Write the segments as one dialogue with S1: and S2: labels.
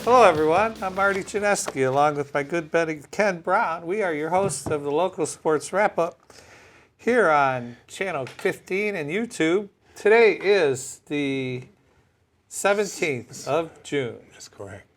S1: Hello, everyone. I'm Marty Chinesky, along with my good buddy Ken Brown. We are your hosts of the local sports wrap-up here on Channel 15 and YouTube. Today is the 17th of June.
S2: That's correct.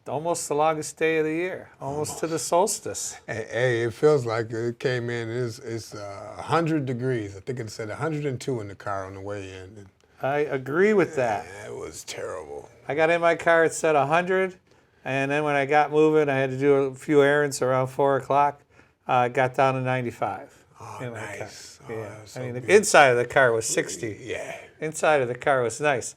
S1: Almost the longest day of the year, almost to the solstice.
S2: Hey, it feels like it came in. It's 100 degrees. I think it said 102 in the car on the way in.
S1: I agree with that.
S2: It was terrible.
S1: I got in my car, it said 100, and then when I got moving, I had to do a few errands around 4 o'clock. I got down to 95.
S2: Oh,
S1: in my
S2: nice.
S1: car. Yeah.
S2: So
S1: I mean,
S2: good.
S1: the inside of the car was 60.
S2: Yeah.
S1: Inside of the car was nice.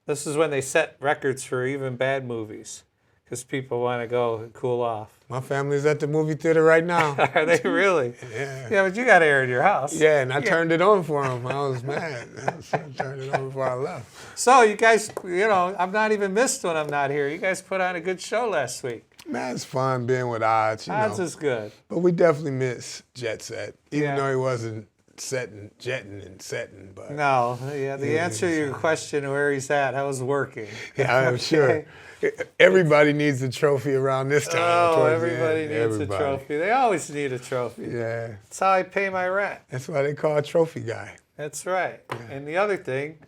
S1: This is when they set records for even bad movies, because people want to go and cool off.
S2: My family's at the movie theater right now.
S1: Are they really?
S2: Yeah.
S1: Yeah, but you got air in your house.
S2: Yeah, and I turned it on for them. I was mad. I turned it on before I left.
S1: So you guys, I'm not even missed when I'm not here. You guys put on a good show last week.
S2: Man, it's fun being with Odds.
S1: Odds is good.
S2: But we definitely miss Jet Set, even
S1: Yeah.
S2: though he wasn't jetting and setting. But
S1: No, yeah, the answer to your question where he's at, I was working.
S2: yeah, I'm sure. Everybody needs a trophy around this time.
S1: Oh,
S2: towards the
S1: everybody
S2: end.
S1: needs
S2: Everybody.
S1: a trophy. They always need a trophy.
S2: Yeah,
S1: That's how I pay my rent.
S2: that's why they call a trophy guy.
S1: That's right. And the other thing,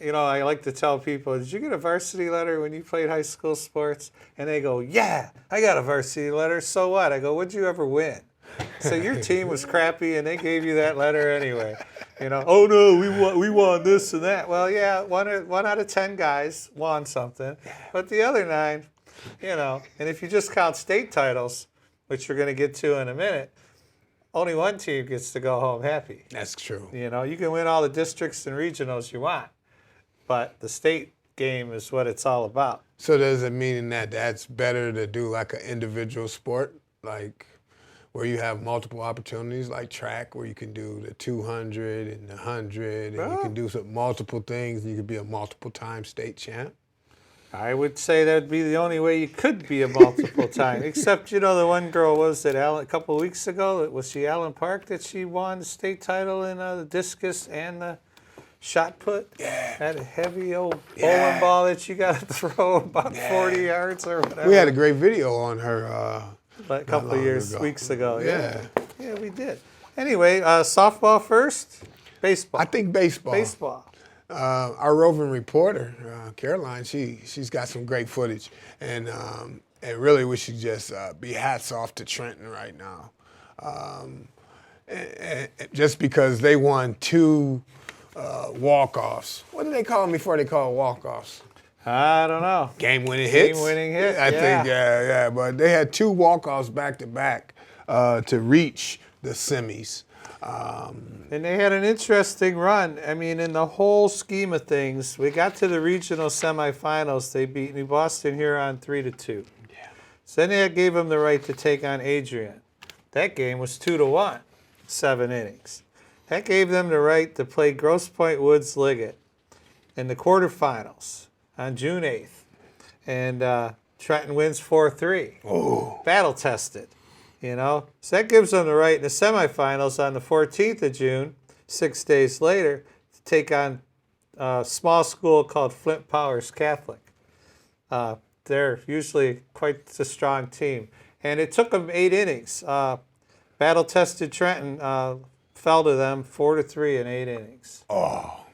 S1: I like to tell people, did you get a varsity letter when you played high school sports? And they go, yeah, I got a varsity letter. So what? I go, what'd you ever win? So your team was crappy and they gave you that letter anyway. Oh no, we won this and that. Well, yeah, one out of 10 guys won something, but the other 9, and if you just count state titles, which we're going to get to in a minute, only one team gets to go home happy.
S2: That's true.
S1: You can win all the districts and regionals you want, but the state game is what it's all about.
S2: So does it mean that that's better to do like an individual sport, like where you have multiple opportunities, like track, where you can do the 200 and the 100, and you can do some multiple things, and you could be a multiple-time state champ?
S1: I would say that would be the only way you could be a multiple time, except, the one girl was at a couple of weeks ago, was she Allen Park, that she won the state title in the discus and the shot put?
S2: Yeah.
S1: That heavy old bowling ball that you got to throw about 40 yards or whatever.
S2: We had a great video on her
S1: a couple of weeks ago.
S2: Yeah.
S1: Yeah, we did. Anyway, softball first, baseball.
S2: I think baseball.
S1: Baseball.
S2: Our roving reporter, Caroline, she's got some great footage, and really we should just be hats off to Trenton right now, and just because they won 2 walk-offs. What do they call them before they call walk-offs?
S1: I don't know.
S2: Game-winning hits.
S1: Game-winning hit.
S2: I think, yeah. But they had 2 walk-offs back-to-back to reach the semis.
S1: And they had an interesting run. I mean, in the whole scheme of things, we got to the regional semifinals. They beat New Boston Huron 3-2.
S2: Yeah.
S1: So then that gave them the right to take on Adrian. That game was 2-1, 7 innings. That gave them the right to play Grosse Pointe Woods Liggett in the quarterfinals on June 8th. And Trenton wins 4-3.
S2: Oh.
S1: Battle tested. So that gives them the right in the semifinals on the 14th of June, 6 days later, to take on a small school called Flint Powers Catholic. They're usually quite a strong team. And it took them 8 innings. Battle-tested Trenton fell to them 4-3 in 8 innings.
S2: Oh.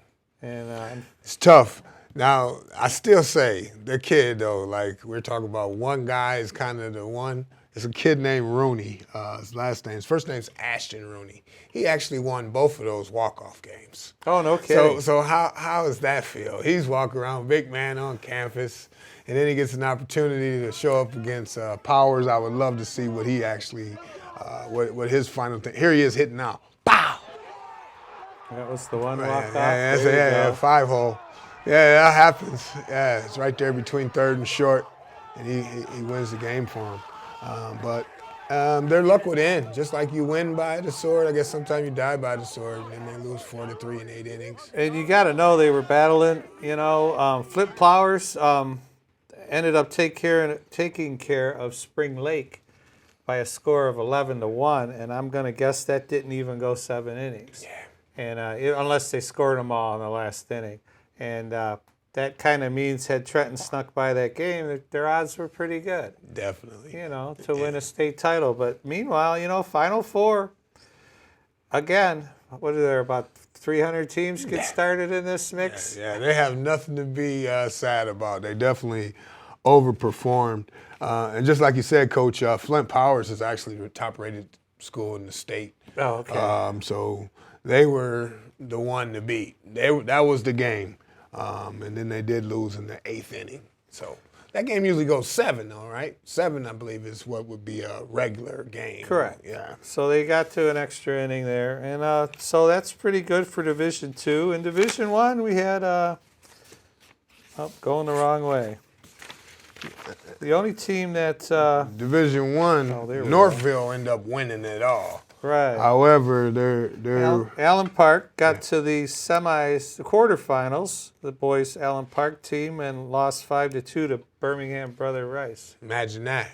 S1: And
S2: it's tough. Now, I still say the kid, though, like we're talking about, one guy is kind of the one. It's a kid named Rooney. His first name's Ashton Rooney. He actually won both of those walk-off games.
S1: Oh, no kidding.
S2: So how does that feel? He's walking around, big man on campus, and then he gets an opportunity to show up against Powers. I would love to see what he actually, what his final thing. Here he is hitting now. Pow!
S1: That was the one walk-off.
S2: Yeah, 5-hole. Yeah, that happens. Yeah, it's right there between third and short, and he wins the game for him. But their luck would end. Just like you win by the sword, I guess sometimes you die by the sword, and then they lose 4-3 in 8 innings.
S1: And you got to know they were battling. Flip Powers ended up taking care of Spring Lake by a score of 11-1, and I'm going to guess that didn't even go 7 innings.
S2: Yeah.
S1: And unless they scored them all in the last inning. And that kind of means had Trenton snuck by that game, their odds were pretty good.
S2: Definitely.
S1: To win a state title. But meanwhile, Final Four, again, what are there, about 300 teams get started in this mix?
S2: Yeah, they have nothing to be sad about. They definitely overperformed. And just like you said, Coach, Flint Powers is actually the top-rated school in the state.
S1: Oh, okay.
S2: So they were the one to beat. That was the game. And then they did lose in the 8th inning. So that game usually goes 7, though, right? 7, I believe, is what would be a regular game.
S1: Correct.
S2: Yeah.
S1: So they got to an extra inning there. And so that's pretty good for Division II. In Division I, we had going the wrong way. The only team that
S2: Division I, Northville ended up winning it all.
S1: Right.
S2: However, they're
S1: Allen Park got to the semis, the quarterfinals, the boys Allen Park team, and lost 5-2 to Birmingham Brother Rice.
S2: Imagine that.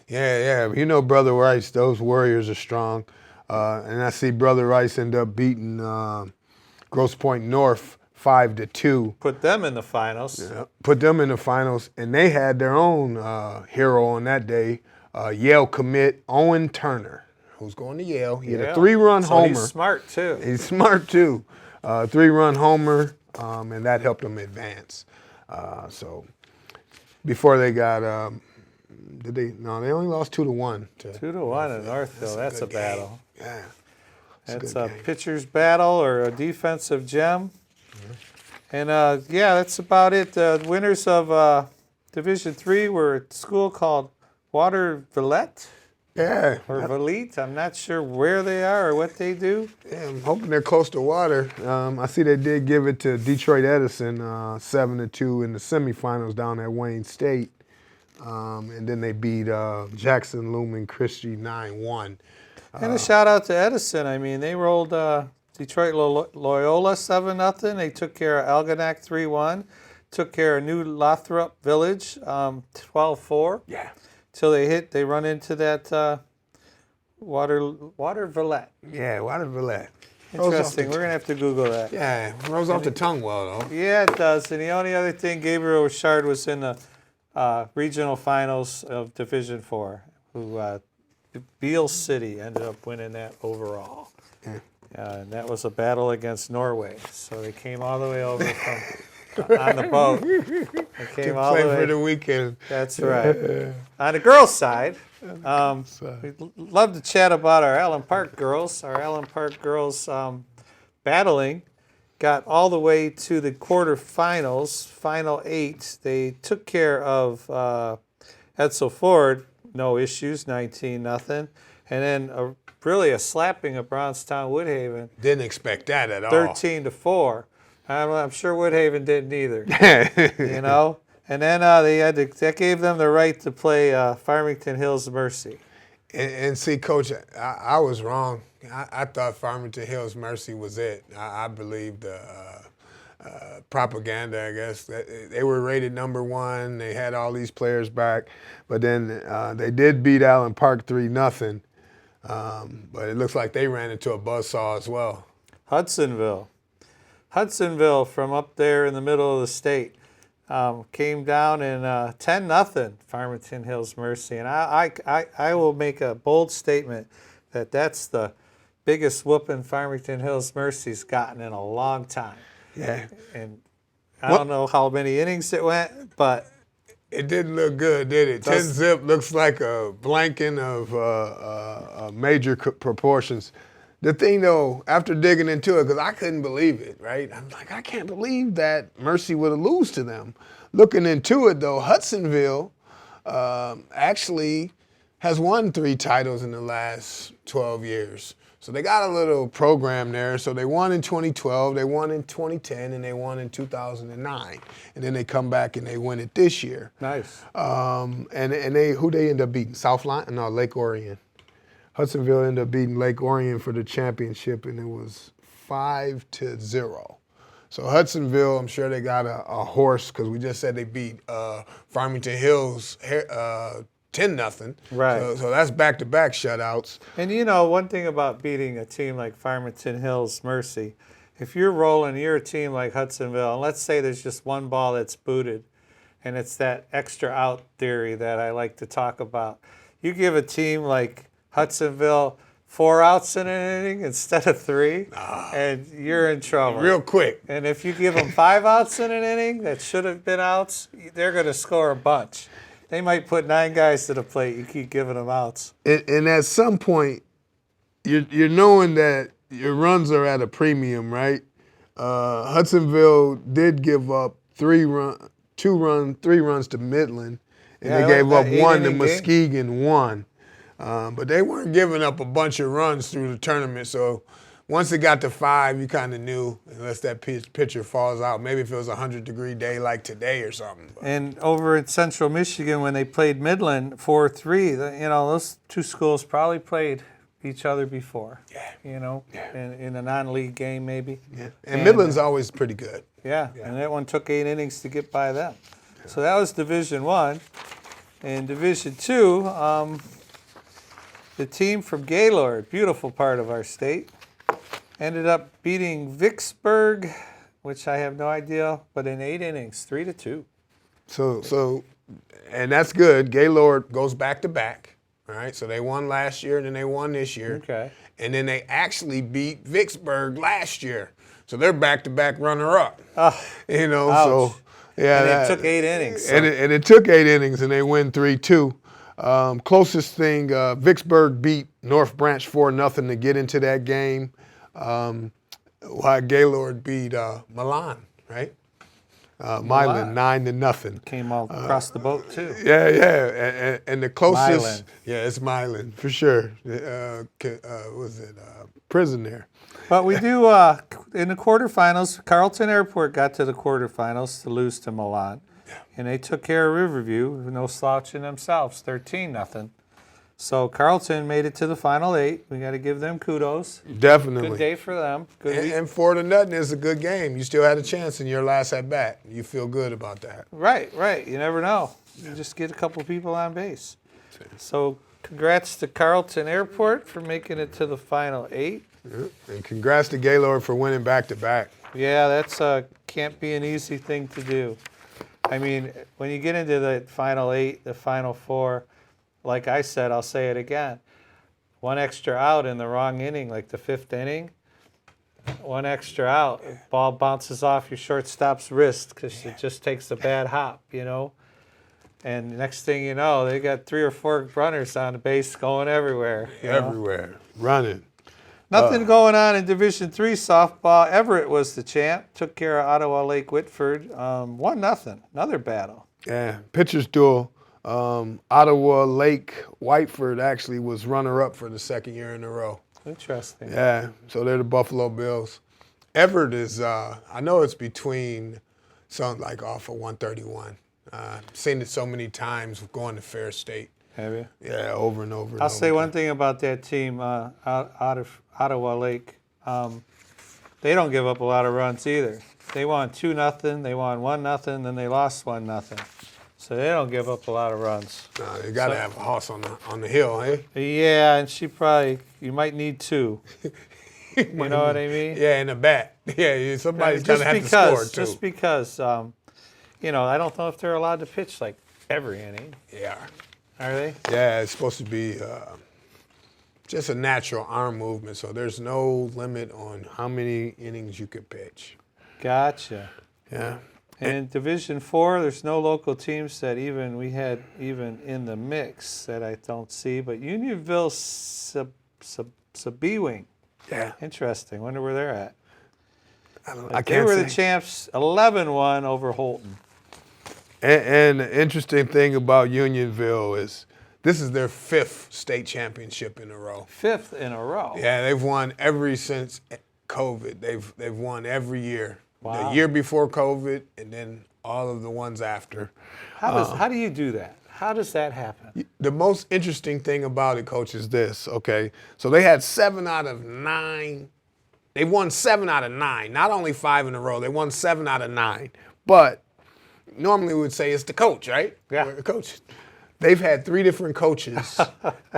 S2: Yeah. Brother Rice, those Warriors are strong. And I see Brother Rice end up beating Grosse Pointe North 5-2.
S1: Put them in the finals.
S2: Yeah, put them in the finals, and they had their own hero on that day, Yale commit Owen Turner, who's going to Yale. He had a 3-run homer.
S1: He's smart, too.
S2: He's smart, too. 3-run homer, and that helped them advance. So before they got they only lost 2-1.
S1: 2-1 in Northville. That's a battle.
S2: Yeah.
S1: That's a pitcher's battle or a defensive gem. And, that's about it. The winners of Division III were a school called Water Villette.
S2: Yeah.
S1: Or Valete. I'm not sure where they are or what they do.
S2: Yeah, I'm hoping they're close to water. I see they did give it to Detroit Edison 7-2 in the semifinals down at Wayne State. And then they beat Jackson Lumen Christie 9-1.
S1: And a shout out to Edison. I mean, they rolled Detroit Loyola 7-0. They took care of Algonac 3-1. Took care of New Lothrop Village 12-4.
S2: Yeah.
S1: Till they run into that Water Villette.
S2: Yeah, Water Villette.
S1: Interesting. We're going to have to Google that.
S2: Yeah, it rolls off the tongue well, though.
S1: Yeah, it does. And the only other thing, Gabriel Richard was in the regional finals of Division IV, who Beale City ended up winning that overall.
S2: Yeah.
S1: And that was a battle against Norway. So they came all the way over from on the boat. They came all the way
S2: for the weekend.
S1: That's right. On the girls' side, we'd love to chat about our Allen Park girls. Our Allen Park girls battling got all the way to the quarterfinals, final 8. They took care of Edsel Ford, no issues, 19-0. And then really a slapping of Brownstown Woodhaven.
S2: Didn't expect that at all.
S1: 13-4. I'm sure Woodhaven didn't either. And then that gave them the right to play Farmington Hills Mercy.
S2: And see, Coach, I was wrong. I thought Farmington Hills Mercy was it. I believed the propaganda, I guess. They were rated #1. They had all these players back. But then they did beat Allen Park 3-0. But it looks like they ran into a buzzsaw as well.
S1: Hudsonville from up there in the middle of the state came down in 10-0 Farmington Hills Mercy. And I will make a bold statement that that's the biggest whooping Farmington Hills Mercy's gotten in a long time.
S2: Yeah.
S1: And I don't know how many innings it went, but
S2: it didn't look good, did it? 10-0 looks like a blanking of major proportions. The thing, though, after digging into it, because I couldn't believe it, right? I'm like, I can't believe that Mercy would have lost to them. Looking into it, though, Hudsonville actually has won 3 titles in the last 12 years. So they got a little program there. So they won in 2012, they won in 2010, and they won in 2009. And then they come back and they win it this year.
S1: Nice.
S2: And who they end up beating? Lake Orion. Hudsonville ended up beating Lake Orion for the championship, and it was 5-0. So Hudsonville, I'm sure they got a horse, because we just said they beat Farmington Hills 10-0.
S1: Right.
S2: So that's back-to-back shutouts.
S1: And one thing about beating a team like Farmington Hills Mercy, if you're rolling, you're a team like Hudsonville, and let's say there's just one ball that's booted, and it's that extra out theory that I like to talk about. You give a team like Hudsonville 4 outs in an inning instead of 3, and you're in trouble.
S2: Real quick.
S1: And if you give them 5 outs in an inning that should have been outs, they're going to score a bunch. They might put 9 guys to the plate. You keep giving them outs.
S2: And at some point, you're knowing that your runs are at a premium, right? Hudsonville did give up 3 runs to Midland, and they gave up 1 to Muskegon, 1. But they weren't giving up a bunch of runs through the tournament. So once it got to 5, you kind of knew, unless that pitcher falls out. Maybe if it was a 100-degree day like today or something.
S1: And over in Central Michigan, when they played Midland 4-3, those 2 schools probably played each other before.
S2: Yeah.
S1: In a non-league game maybe.
S2: Yeah. And Midland's always pretty good.
S1: Yeah, and that one took 8 innings to get by them. Yeah. So that was Division I. In Division II, the team from Gaylord, beautiful part of our state, ended up beating Vicksburg, which I have no idea, but in 8 innings, 3-2.
S2: So, and that's good. Gaylord goes back to back. All right, so they won last year, and then they won this year.
S1: Okay.
S2: And then they actually beat Vicksburg last year. So they're back-to-back runner-up.
S1: Ouch.
S2: So yeah.
S1: And it took 8 innings. So.
S2: And it took 8 innings, and they win 3-2. Closest thing, Vicksburg beat North Branch 4-0 to get into that game. While Gaylord beat Milan, right? Milan 9-0.
S1: Came all across the boat too.
S2: Yeah. And the closest,
S1: Milan.
S2: Yeah, it's Milan for sure. Prison there.
S1: But we do in the quarterfinals. Carlton Airport got to the quarterfinals to lose to Milan, and they took care of Riverview, no slouch in themselves, 13-0. So Carlton made it to the final 8. We got to give them kudos.
S2: Definitely.
S1: Good day for them.
S2: And 4-0 is a good game. You still had a chance in your last at bat. You feel good about that.
S1: Right. You never know. You just get a couple people on base. So congrats to Carlton Airport for making it to the final 8.
S2: Yeah. And congrats to Gaylord for winning back-to-back.
S1: Yeah, that's can't be an easy thing to do. I mean, when you get into the final 8, the final 4, like I said, I'll say it again. 1 extra out in the wrong inning, like the 5th inning. 1 extra out, ball bounces off your shortstop's wrist because it just takes a bad hop, And next thing you know, they got 3 or 4 runners on the base going everywhere.
S2: Everywhere, running.
S1: Nothing going on in Division III softball. Everett was the champ. Took care of Ottawa Lake Whitford. 1-0. Another battle.
S2: Yeah, pitchers duel. Ottawa Lake Whiteford actually was runner-up for the 2nd year in a row.
S1: Interesting.
S2: Yeah, so they're the Buffalo Bills. Everett is, I know it's between something like off of 131. Seen it so many times going to Fair State.
S1: Have you?
S2: Yeah, over and over.
S1: I'll say one thing about that team out of Ottawa Lake. They don't give up a lot of runs either. They won 2-0, they won 1-0, then they lost 1-0. So they don't give up a lot of runs.
S2: No, you got to have a horse on the hill, eh?
S1: Yeah, and you might need 2. You know what I mean?
S2: Yeah, and a bat. Yeah, somebody's going to have to score, too.
S1: Just because, I don't know if they're allowed to pitch like every inning.
S2: Yeah.
S1: Are they?
S2: Yeah, it's supposed to be just a natural arm movement, so there's no limit on how many innings you could pitch.
S1: Gotcha.
S2: Yeah.
S1: And in Division IV, there's no local teams that we had in the mix that I don't see, but Unionville Sabewing.
S2: Yeah.
S1: Interesting. Wonder where they're at.
S2: They
S1: were the champs, 11-1 over Holton.
S2: And the interesting thing about Unionville is this is their 5th state championship in a row.
S1: 5th in a row.
S2: Yeah, they've won since COVID. They've won every year.
S1: Wow.
S2: The year before COVID, and then all of the ones after.
S1: How do you do that? How does that happen?
S2: The most interesting thing about it, Coach, is this. Okay, so they had 7 out of 9. They won 7 out of 9. Not only 5 in a row. They won 7 out of 9. But normally we would say it's the coach, right?
S1: Yeah.
S2: The coach. They've had 3 different coaches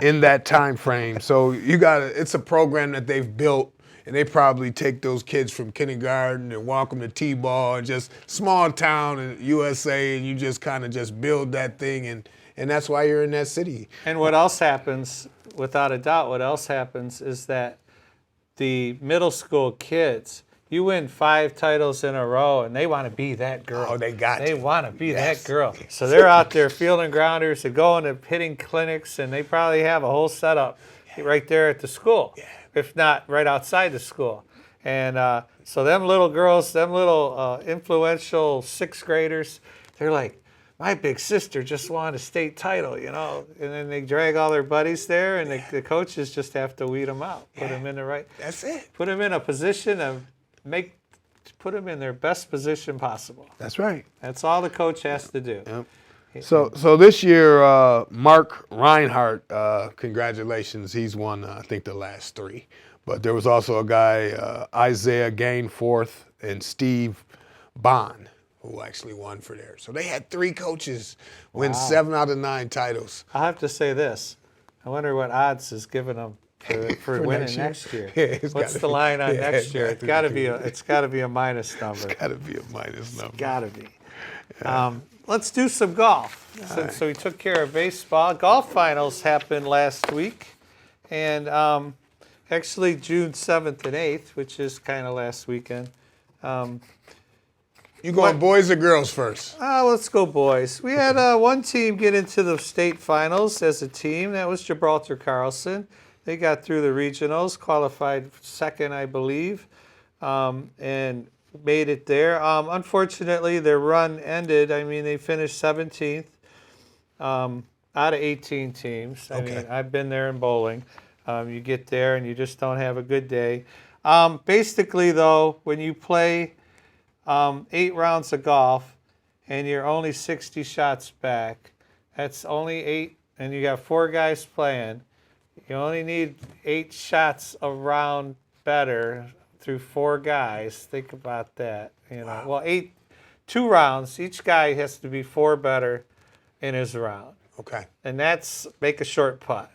S2: in that time frame. So it's a program that they've built, and they probably take those kids from kindergarten and walk them to T-ball and just small town in USA, and you just kind of just build that thing, and that's why you're in that city.
S1: And what else happens, without a doubt, what else happens is that the middle school kids, you win 5 titles in a row, and they want to be that girl.
S2: Oh, they
S1: want to be
S2: Yes.
S1: that girl. So they're out there fielding grounders and going to hitting clinics, and they probably have a whole setup right there at the school, if not right outside the school. And so them little girls, them little influential 6th graders, they're like, my big sister just won a state title, you know, and then they drag all their buddies there, and the coaches just have to weed them out, put them in the right.
S2: That's it.
S1: Put them in a position of put them in their best position possible.
S2: That's right.
S1: That's all the coach has to do.
S2: Yep. So this year, Mark Reinhardt, congratulations. He's won, I think, the last 3. But there was also a guy, Isaiah Gainforth and Steve Bond, who actually won for there. So they had 3 coaches win 7 out of 9 titles.
S1: I have to say this. I wonder what odds is giving them for winning next year.
S2: Yeah,
S1: What's the line on next year? It's got to be a minus number.
S2: It's got to be a minus number.
S1: Got to be. Let's do some golf. So we took care of baseball. Golf finals happened last week, and actually June 7th and 8th, which is kind of last weekend.
S2: You going boys or girls first?
S1: Let's go boys. We had one team get into the state finals as a team. That was Gibraltar Carlson. They got through the regionals, qualified 2nd, I believe, and made it there. Unfortunately, their run ended. I mean, they finished 17th out of 18 teams. I mean, I've been there in bowling. You get there and you just don't have a good day. Basically, though, when you play 8 rounds of golf and you're only 60 shots back, that's only 8, and you got 4 guys playing. You only need 8 shots a round better through 4 guys. Think about that. You know, well, 2 rounds. Each guy has to be 4 better in his round.
S2: Okay.
S1: And that's make a short putt.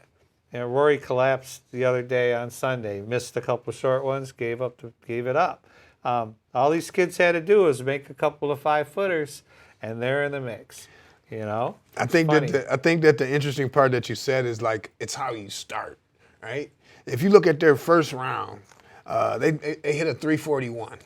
S1: You know, Rory collapsed the other day on Sunday. Missed a couple short ones. Gave it up. All these kids had to do was make a couple of 5-footers, and they're in the mix. You know,
S2: I think that the interesting part that you said is like it's how you start, right? If you look at their first round, they hit a 341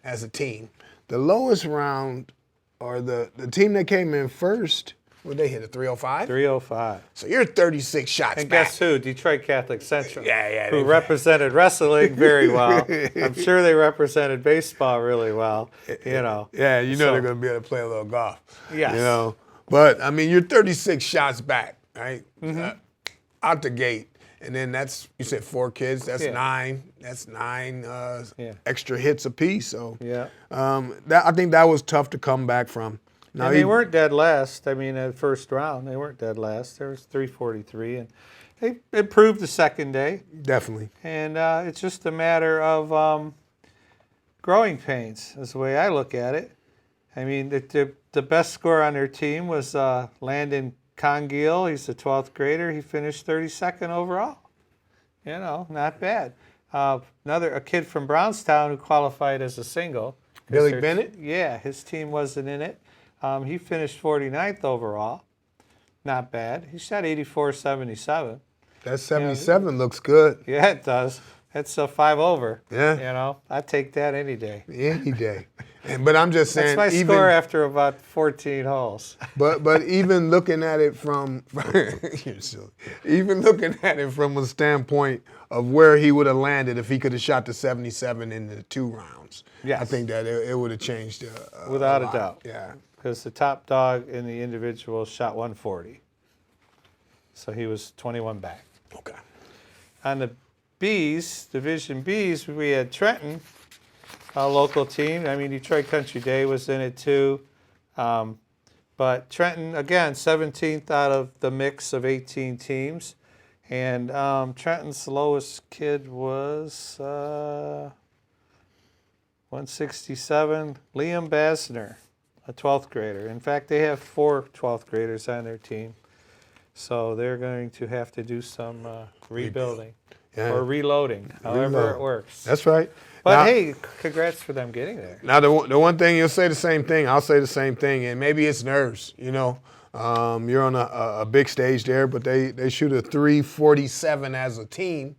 S2: as a team. The lowest round, or the team that came in first, would they hit a 305?
S1: 305.
S2: So you're 36 shots
S1: and
S2: back.
S1: Guess who? Detroit Catholic Central.
S2: Yeah.
S1: Who represented wrestling very well. I'm sure they represented baseball really well. You know.
S2: Yeah, they're going to be able to play a little golf.
S1: Yes.
S2: You know. But, I mean, you're 36 shots back, right? Out the gate. And then that's, you said 4 kids, that's 9. That's 9 extra hits apiece. So I think that was tough to come back from. Now,
S1: and they weren't dead last. I mean, at first round, they weren't dead last. There was 343, and they improved the second day.
S2: Definitely.
S1: And it's just a matter of growing pains, is the way I look at it. I mean, the best score on their team was Landon Congeal. He's a 12th grader. He finished 32nd overall. You know, not bad. A kid from Brownstown who qualified as a single.
S2: Billy Bennett?
S1: Yeah, his team wasn't in it. He finished 49th overall. Not bad. He shot 84-77.
S2: That 77 looks good.
S1: Yeah, it does. It's a 5 over.
S2: Yeah.
S1: You know, I'd take that any day.
S2: Any day. But I'm just saying.
S1: That's my score after about 14 holes.
S2: But even looking at it from you're silly. Even looking at it from a standpoint of where he would have landed if he could have shot the 77 in the 2 rounds.
S1: Yes.
S2: I think that it would have changed.
S1: Without a doubt.
S2: Yeah.
S1: Because the top dog in the individual shot 140. So he was 21 back.
S2: Okay.
S1: On the Bs, Division Bs, we had Trenton, a local team. I mean, Detroit Country Day was in it too. But Trenton, again, 17th out of the mix of 18 teams. And Trenton's lowest kid was 167, Liam Basner, a 12th grader. In fact, they have 4 12th graders on their team. So they're going to have to do some rebuilding. or reloading, however it works.
S2: That's right.
S1: But
S2: now,
S1: hey, congrats for them getting there.
S2: Now, the one thing you'll say the same thing, I'll say the same thing, and maybe it's nerves. You know, you're on a big stage there, but they shoot a 347 as a team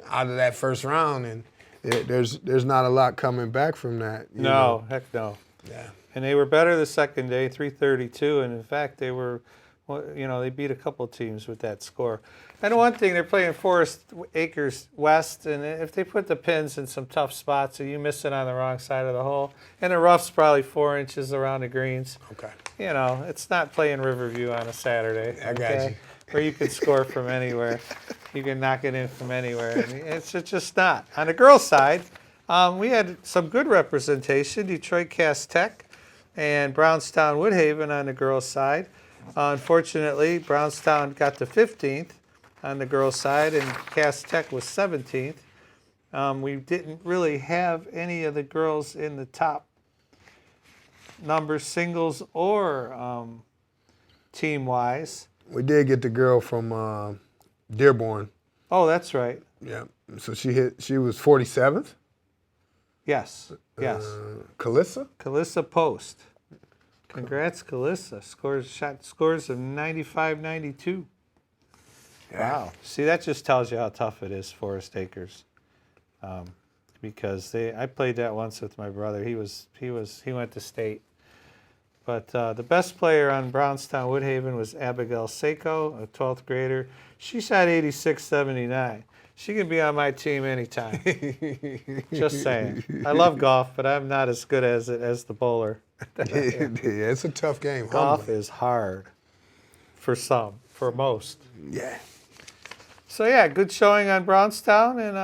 S2: out of that first round, and there's not a lot coming back from that. You know?
S1: Heck no.
S2: Yeah.
S1: And they were better the second day, 332, and in fact they were, they beat a couple teams with that score. And one thing, they're playing Forest Acres West, and if they put the pins in some tough spots, or you miss it on the wrong side of the hole, and the rough's probably 4 inches around the greens. Okay. It's not playing Riverview on a Saturday.
S2: I got you.
S1: Where you can score from anywhere. You can knock it in from anywhere. And it's just not. On the girls' side, we had some good representation. Detroit Cass Tech and Brownstown Woodhaven on the girls' side. Unfortunately, Brownstown got to 15th on the girls' side, and Cass Tech was 17th. We didn't really have any of the girls in the top numbers, singles or team-wise.
S2: We did get the girl from Dearborn.
S1: Oh, that's right.
S2: Yeah. So she was 47th?
S1: Yes.
S2: Calissa?
S1: Calissa Post. Congrats, Calissa. Scores of 95-92. Yeah. Wow. See, that just tells you how tough it is, Forest Acres. Because I played that once with my brother. He went to state. But the best player on Brownstown Woodhaven was Abigail Seiko, a 12th grader. She shot 86-79. She can be on my team anytime. Just saying. I love golf, but I'm not as good as the bowler.
S2: Yeah, it's a tough game.
S1: Golf is hard for some, for most.
S2: Yeah.
S1: So, yeah, good showing on Brownstown. And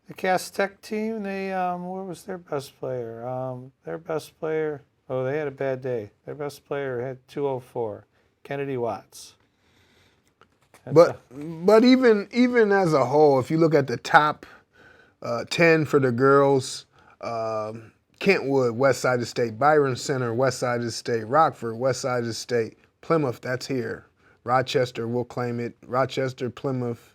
S1: the Cass Tech team, what was their best player? They had a bad day. Their best player had 204, Kennedy Watts.
S2: But even as a whole, if you look at the top 10 for the girls, Kentwood, West Side of the State, Byron Center, West Side of the State, Rockford, West Side of the State, Plymouth, that's here. Rochester, we'll claim it. Rochester, Plymouth.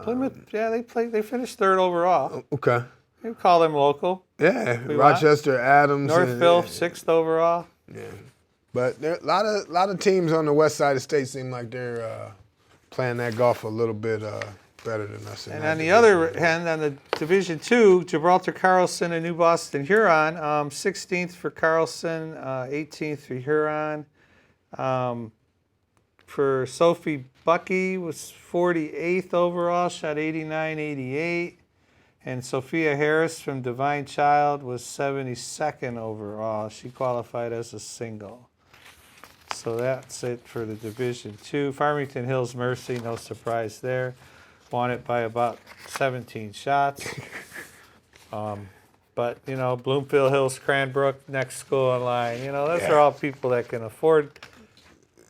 S1: Plymouth, yeah, they finished third overall.
S2: Okay.
S1: You call them local.
S2: Yeah, Rochester, Adams.
S1: Northville, 6th overall.
S2: Yeah. But there a lot of teams on the west side of the state seem like they're playing that golf a little bit better than us.
S1: And on the other hand, on the Division II, Gibraltar Carlson and New Boston Huron, 16th for Carlson, 18th for Huron. For Sophie Bucky was 48th overall, shot 89-88. And Sophia Harris from Divine Child was 72nd overall. She qualified as a single. So that's it for the Division II. Farmington Hills Mercy, no surprise there. Won it by about 17 shots. But, Bloomfield Hills, Cranbrook, next school in line. Those are all people that can afford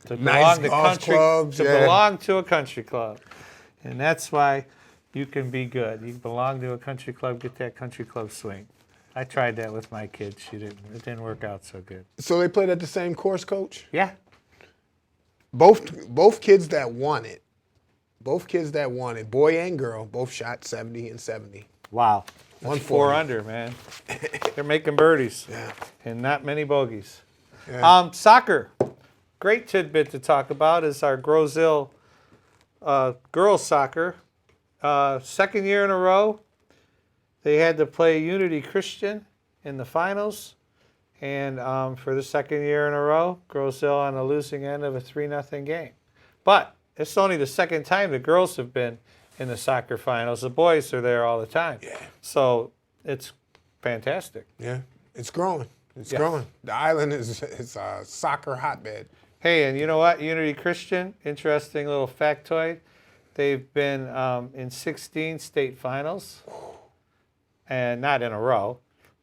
S1: to belong to country clubs, belong to a country club. And that's why you can be good. You belong to a country club, get that country club swing. I tried that with my kids. It didn't work out so good.
S2: So they played at the same course, Coach?
S1: Yeah.
S2: Both kids that won it, boy and girl, both shot 70 and 70.
S1: Wow. That's 4 under, man. They're making birdies.
S2: Yeah.
S1: And not many bogeys.
S2: Yeah.
S1: Soccer. Great tidbit to talk about is our Grosville girls soccer. Second year in a row, they had to play Unity Christian in the finals. And for the second year in a row, Grosville on the losing end of a 3-0 game. But it's only the second time the girls have been in the soccer finals. The boys are there all the time.
S2: Yeah.
S1: So it's fantastic.
S2: Yeah, it's growing. It's growing. The island is a soccer hotbed.
S1: Hey, and you know what? Unity Christian, interesting little factoid. They've been in 16 state finals, and not in a row,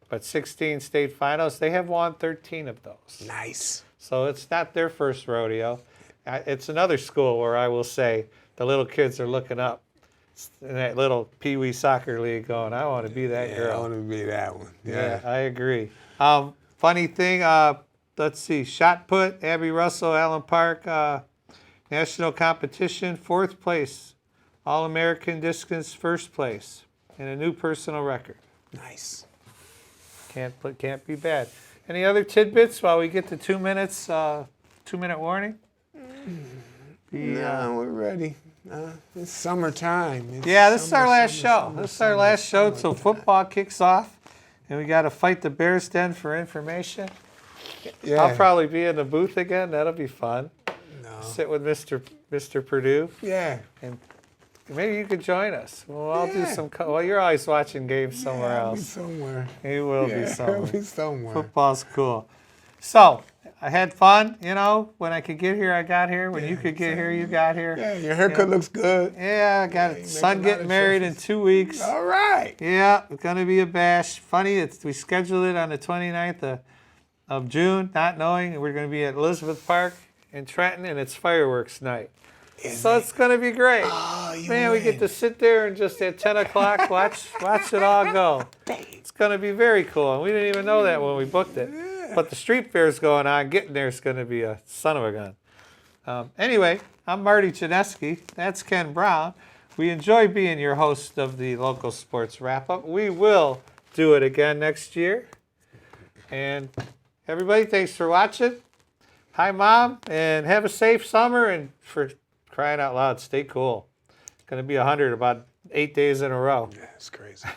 S1: but 16 state finals. They have won 13 of those.
S2: Nice.
S1: So it's not their first rodeo. It's another school where I will say the little kids are looking up in that little Pee Wee soccer league going, I want to be that girl.
S2: I want to be that one.
S1: Yeah, I agree. Funny thing, let's see, shot put, Abby Russell, Allen Park, national competition, 4th place All-American distance first place, and a new personal record.
S2: Nice.
S1: Can't be bad. Any other tidbits while we get to 2 minutes, 2-minute warning?
S2: No, we're ready. It's summertime.
S1: Yeah, this is our last show. This is our last show till football kicks off, and we got to fight the Bears Den for information.
S2: Yeah.
S1: I'll probably be in the booth again. That'll be fun.
S2: No.
S1: Sit with Mr. Purdue,
S2: Yeah.
S1: and maybe you could join us. Well, I'll do
S2: Yeah.
S1: some. Well, you're always watching games somewhere
S2: I'll be
S1: else.
S2: somewhere.
S1: You will be
S2: Yeah,
S1: somewhere.
S2: I'll be somewhere.
S1: Football's cool. So I had fun. You know, when I could get here, I got here. When you could get here, you got here.
S2: Yeah, your haircut looks good.
S1: Yeah, I got
S2: you make
S1: son
S2: a lot
S1: getting
S2: of
S1: married in
S2: choices.
S1: 2 weeks.
S2: All right.
S1: Yeah, it's going to be a bash. Funny, we scheduled it on the 29th of June, not knowing we're going to be at Elizabeth Park in Trenton, and it's fireworks night. So it's going to be great.
S2: Oh, you
S1: Man, we get to sit there and just at 10 o'clock watch it all go. It's going to be very cool. And we didn't even know that when we booked it. But the street fair's going on. Getting there is going to be a son of a gun. Anyway, I'm Marty Chinesky. That's Ken Brown. We enjoy being your host of the local sports wrap-up. We will do it again next year. And everybody, thanks for watching. Hi, Mom, and have a safe summer. And for crying out loud, stay cool. It's going to be 100 about 8 days in a row.
S2: Yeah, it's crazy.